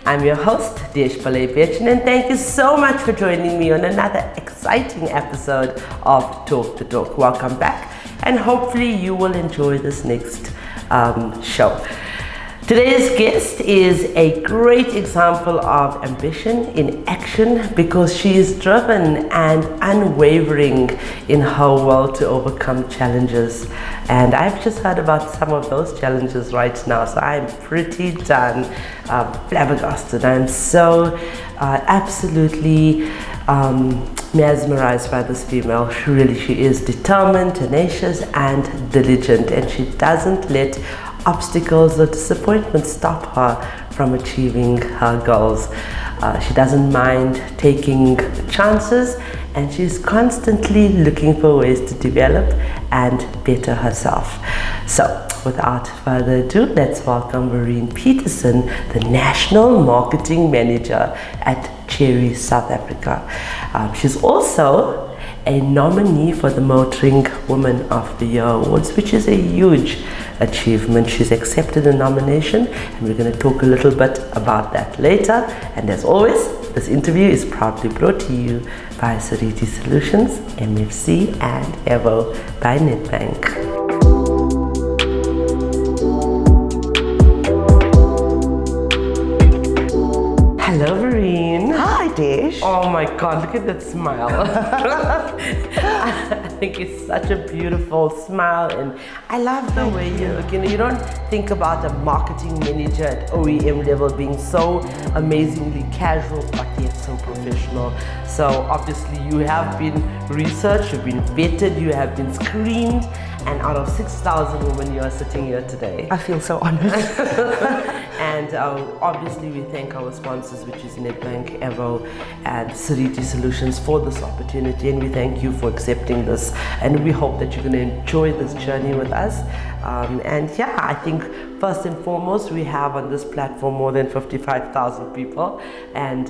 I'm your host, 𝐤𝐥𝐞𝐬, and thank you so much for joining me on another exciting episode of Talk the Talk. Welcome back, and hopefully you will enjoy this next show. Today's guest is a great example of ambition in action because she is driven and unwavering in her will to overcome challenges. And I've just heard about some of those challenges right now, so I'm pretty done, flabbergasted. I'm so absolutely mesmerized by this female. She is determined, tenacious, and diligent, and she doesn't let obstacles or disappointments stop her from achieving her goals. She doesn't mind taking chances, and she's constantly looking for ways to develop and better herself. So without further ado, let's welcome Verene Peterson, the National Marketing Manager at Chery South Africa. She's also a nominee for the Motoring Woman of the Year Awards, which is a huge achievement. She's accepted the nomination, and we're going to talk a little bit about that later. And as always, this interview is proudly brought to you by 𝐬𝐶 Solutions MFC and Avo by Nedbank. Hello, Verene. Hi, 𝐤𝐥. Oh my God, look at that smile. I think it's such a beautiful smile, and I love the way you look. You don't think about a marketing manager at OEM level being so amazingly casual, but yet so professional. So obviously you have been researched, you've been vetted, you have been screened, and out of 6,000 women, you are sitting here today. I feel so honored. And obviously we thank our sponsors, which is Nedbank, Avo, and 𝐬𝐶 Solutions for this opportunity, and we thank you for accepting this, and we hope that you're going to enjoy this journey with us. And yeah, I think first and foremost, we have on this platform more than 55,000 people, and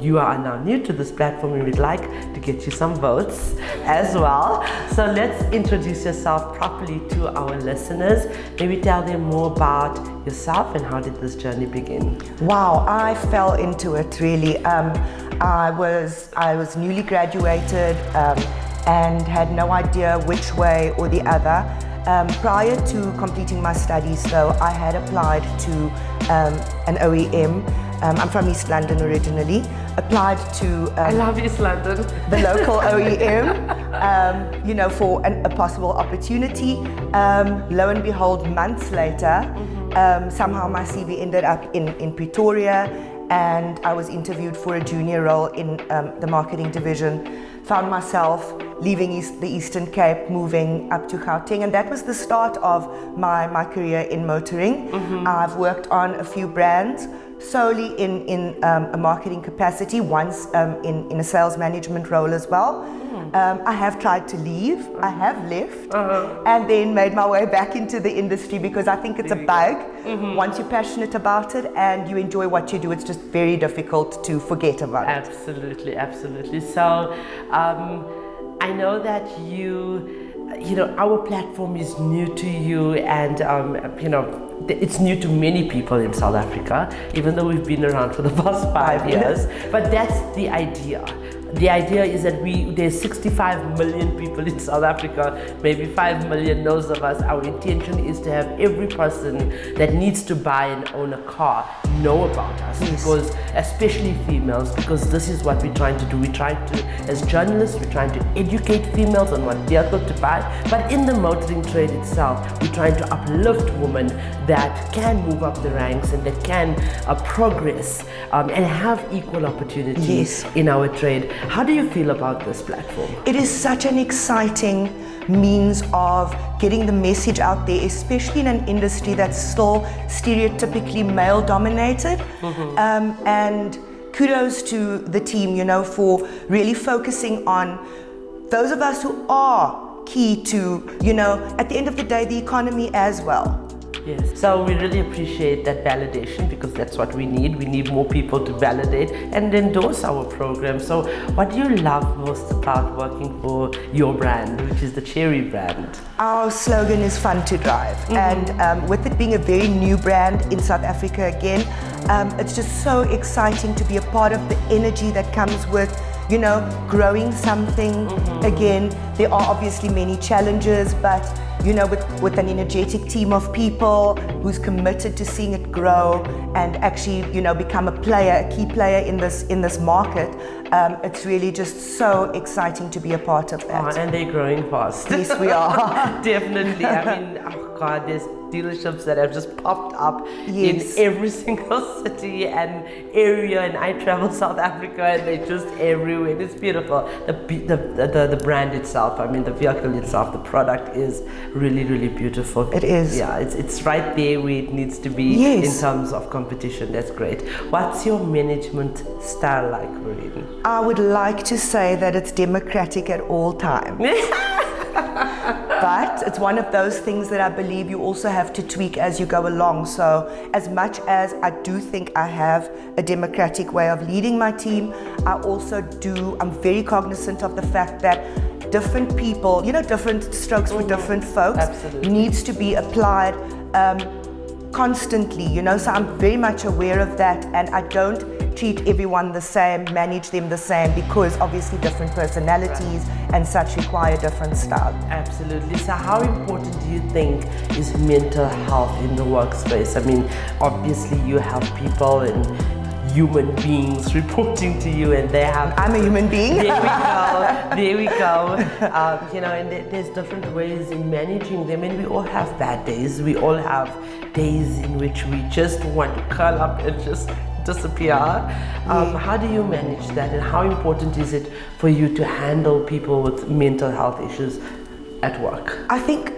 you are now new to this platform, and we'd like to get you some votes as well. So let's introduce yourself properly to our listeners. Maybe tell them more about yourself and how did this journey begin? Wow, I fell into it really. I was newly graduated and had no idea which way or the other. Prior to completing my studies, though, I had applied to an OEM. I'm from East London originally. Applied to I love East London. The local OEM, for a possible opportunity. Lo and behold, months later, somehow my CV ended up in Pretoria, and I was interviewed for a junior role in the marketing division. Found myself leaving the Eastern Cape, moving up to Gauteng, and that was the start of my career in motoring. I've worked on a few brands solely in a marketing capacity, once in a sales management role as well. I have tried to leave, I have left, and then made my way back into the industry because I think it's a bug. Once you're passionate about it and you enjoy what you do, it's just very difficult to forget about it. Absolutely, absolutely. So I know that our platform is new to you, and it's new to many people in South Africa, even though we've been around for the past 5 years. But that's the idea. The idea is that there's 65 million people in South Africa, maybe 5 million knows of us. Our intention is to have every person that needs to buy and own a car know about us, because especially females, because this is what we're trying to do. We're trying to, as journalists, we're trying to educate females on what vehicle to buy, but in the motoring trade itself, we're trying to uplift women that can move up the ranks and that can progress and have equal opportunities in our trade. How do you feel about this platform? It is such an exciting means of getting the message out there, especially in an industry that's still stereotypically male dominated. And kudos to the team, for really focusing on those of us who are key to, at the end of the day, the economy as well. Yes. So we really appreciate that validation because that's what we need. We need more people to validate and endorse our program. So what do you love most about working for your brand, which is the Chery brand? Our slogan is fun to drive. And with it being a very new brand in South Africa again, it's just so exciting to be a part of the energy that comes with, you know, growing something. Again, there are obviously many challenges, but you know, with an energetic team of people who's committed to seeing it grow and actually, you know, become a key player in this market, it's really just so exciting to be a part of that. Oh, and they're growing fast. Yes, we are. Definitely. I mean, oh God, there's dealerships that have just popped up in every single city and area, and I travel South Africa and they're just everywhere. It's beautiful. The brand itself, I mean the vehicle itself, the product is really, really beautiful. It is. Yeah, it's right there where it needs to be in terms of competition. That's great. What's your management style like, Verene? I would like to say that it's democratic at all times. But it's one of those things that I believe you also have to tweak as you go along. So as much as I do think I have a democratic way of leading my team, I'm very cognizant of the fact that different people, you know, different strokes for different folks needs to be applied constantly, you know, so I'm very much aware of that, and I don't treat everyone the same, manage them the same, because obviously different personalities and such require different style. Absolutely. So how important do you think is mental health in the workspace? I mean, obviously you have people and human beings reporting to you, and they have... I'm a human being. There we go. You know, and there's different ways in managing them, and we all have bad days. We all have days in which we just want to curl up and just disappear. How do you manage that, and how important is it for you to handle people with mental health issues at work? I think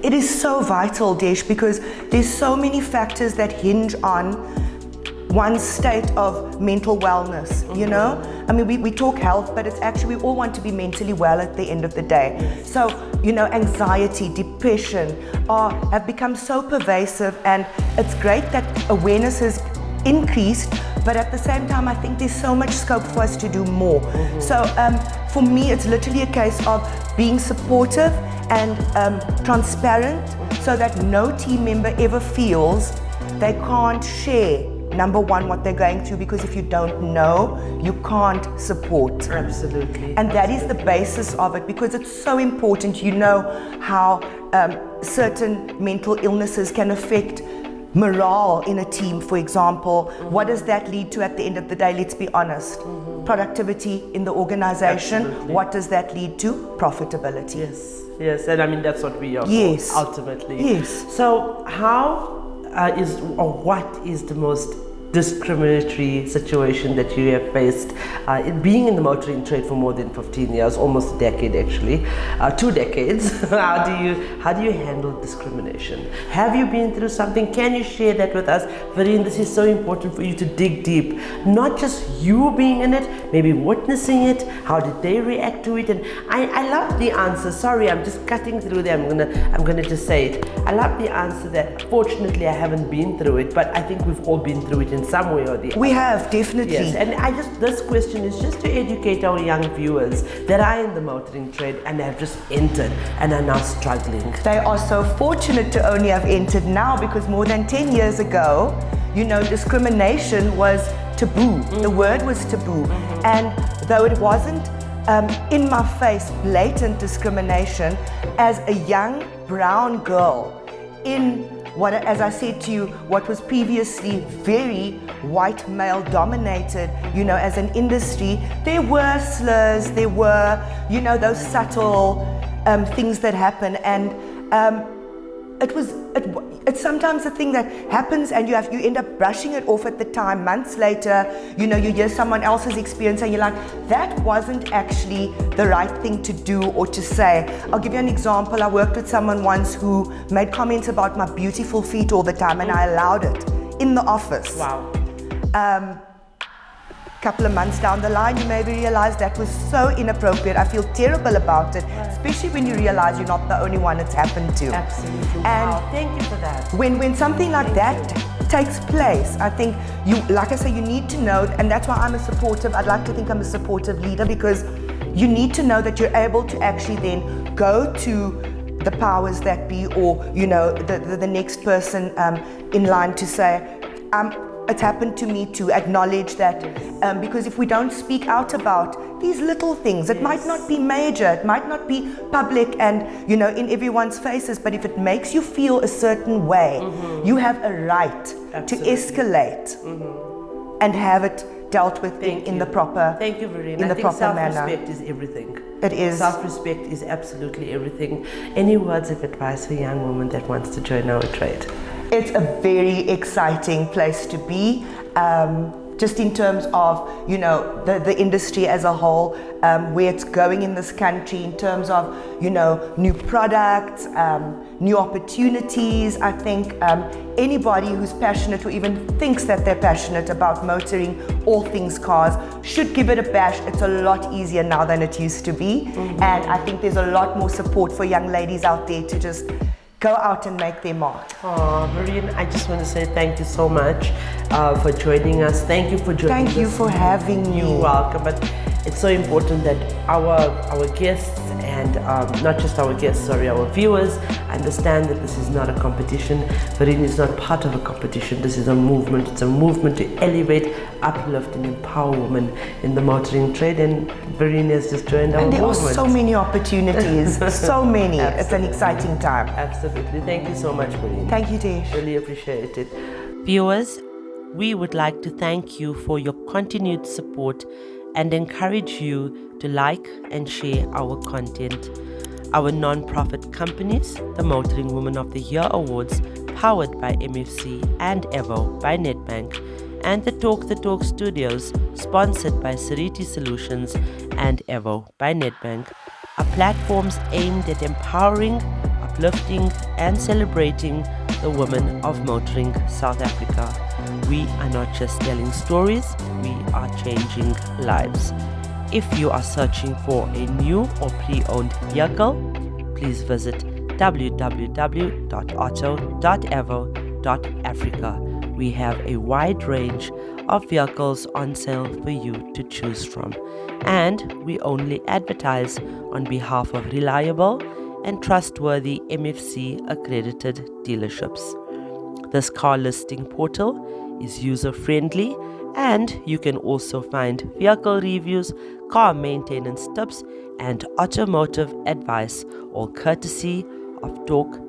it is so vital, Desh, because there's so many factors that hinge on one's state of mental wellness, you know? I mean, we talk health, but it's actually, we all want to be mentally well at the end of the day. So, you know, anxiety, depression have become so pervasive, and it's great that awareness has increased, but at the same time, I think there's so much scope for us to do more. So for me, it's literally a case of being supportive and transparent, so that no team member ever feels they can't share, number one, what they're going through, because if you don't know, you can't support. Absolutely. And that is the basis of it, because it's so important. You know how certain mental illnesses can affect morale in a team, for example. What does that lead to at the end of the day? Let's be honest. Productivity in the organization. Absolutely. What does that lead to? Profitability. Yes, and I mean that's what we are for, ultimately. Yes. So what is the most discriminatory situation that you have faced being in the motoring trade for more than 15 years, almost a decade actually, 2 decades? How do you handle discrimination? Have you been through something? Can you share that with us? Verene, this is so important for you to dig deep, not just you being in it, maybe witnessing it. How did they react to it? And I love the answer. Sorry, I'm just cutting through there. I'm gonna just say it. I love the answer that fortunately I haven't been through it, but I think we've all been through it in some way or the other. We have, definitely. Yes, and this question is just to educate our young viewers that are in the motoring trade and have just entered and are now struggling. They are so fortunate to only have entered now, because more than 10 years ago, you know, discrimination was taboo. The word was taboo. And though it wasn't in my face blatant discrimination, as a young brown girl in what, as I said to you, what was previously very white male dominated, you know, as an industry, there were slurs, there were, you know, those subtle things that happen, and it's sometimes a thing that happens, and you end up brushing it off at the time. Months later, you know, you hear someone else's experience and you're like, that wasn't actually the right thing to do or to say. I'll give you an example. I worked with someone once who made comments about my beautiful feet all the time, and I allowed it in the office. Wow. couple of months down the line, you maybe realize that was so inappropriate. I feel terrible about it, especially when you realize you're not the only one it's happened to. Absolutely. And wow, thank you for that. When something like that takes place, I think you, like I say, you need to know, and that's why I'm a supportive, I'd like to think I'm a supportive leader, because you need to know that you're able to actually then go to the powers that be, or, you know, the next person in line to say, it's happened to me, to acknowledge that, because if we don't speak out about these little things, it might not be major, it might not be public and, you know, in everyone's faces, but if it makes you feel a certain way, you have a right to escalate and have it dealt with in the proper, thank you, Verene. in the proper manner. Self-respect is everything. It is. Self-respect is absolutely everything. Any words of advice for a young woman that wants to join our trade? It's a very exciting place to be, just in terms of, you know, the industry as a whole, where it's going in this country in terms of, you know, new products, new opportunities. I think anybody who's passionate or even thinks that they're passionate about motoring all things cars should give it a bash. It's a lot easier now than it used to be. And I think there's a lot more support for young ladies out there to just go out and make their mark. Oh, Verene, I just want to say thank you so much for joining us. Thank you for joining us. Thank you for having me. You're welcome. But it's so important that our guests and not just our guests, sorry, our viewers understand that this is not a competition. Verene is not part of a competition. This is a movement. It's a movement to elevate, uplift and empower women in the motoring trade, and Verene has just joined our movement. And there are so many opportunities, so many. It's an exciting time. Absolutely. Thank you so much, Verene. Thank you, Desh. Really appreciate it. Viewers, we would like to thank you for your continued support and encourage you to like and share our content. Our non-profit companies, the Motoring Woman of the Year Awards, powered by MFC and Avo by Nedbank, and the 𝐿 Studios, sponsored by Seriti Solutions and Avo by Nedbank, are platforms aimed at empowering, uplifting and celebrating the women of motoring South Africa. We are not just telling stories, we are changing lives. If you are searching for a new or pre-owned vehicle, please visit www.auto.avo.africa. We have a wide range of vehicles on sale for you to choose from, and we only advertise on behalf of reliable and trustworthy MFC accredited dealerships. This car listing portal is user-friendly, and you can also find vehicle reviews, car maintenance tips and automotive advice, all courtesy of 𝐿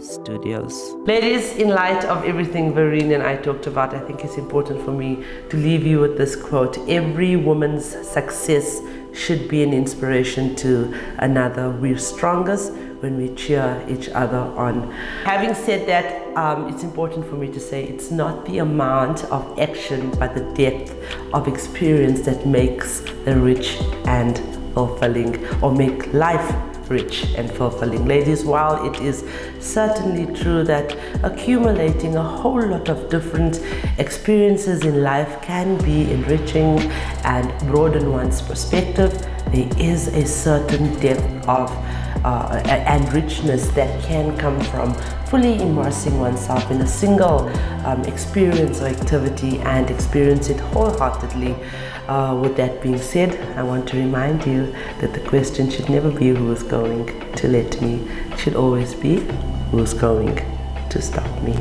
Studios. Ladies, in light of everything Verene and I talked about, I think it's important for me to leave you with this quote: every woman's success should be an inspiration to another. We're strongest when we cheer each other on. Having said that, it's important for me to say it's not the amount of action but the depth of experience that makes the rich and fulfilling, or make life rich and fulfilling. Ladies, while it is certainly true that accumulating a whole lot of different experiences in life can be enriching and broaden one's perspective, there is a certain depth of and richness that can come from fully immersing oneself in a single experience or activity and experience it wholeheartedly. With that being said, I want to remind you that the question should never be who is going to let me. It should always be who's going to stop me.